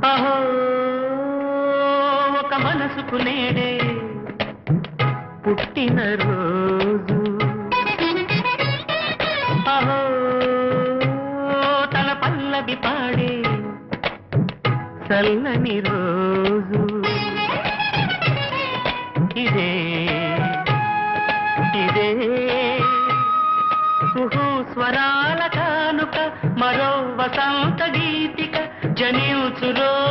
అహో ఒక మనసుకు నేడే పుట్టిన రోజు, అహో తన పల్లవి పాడే చల్లని రోజు, ఇదే ఇదే కుహూ స్వరాల కానుక, మరో వసంత గీతిక జనించు రోజు.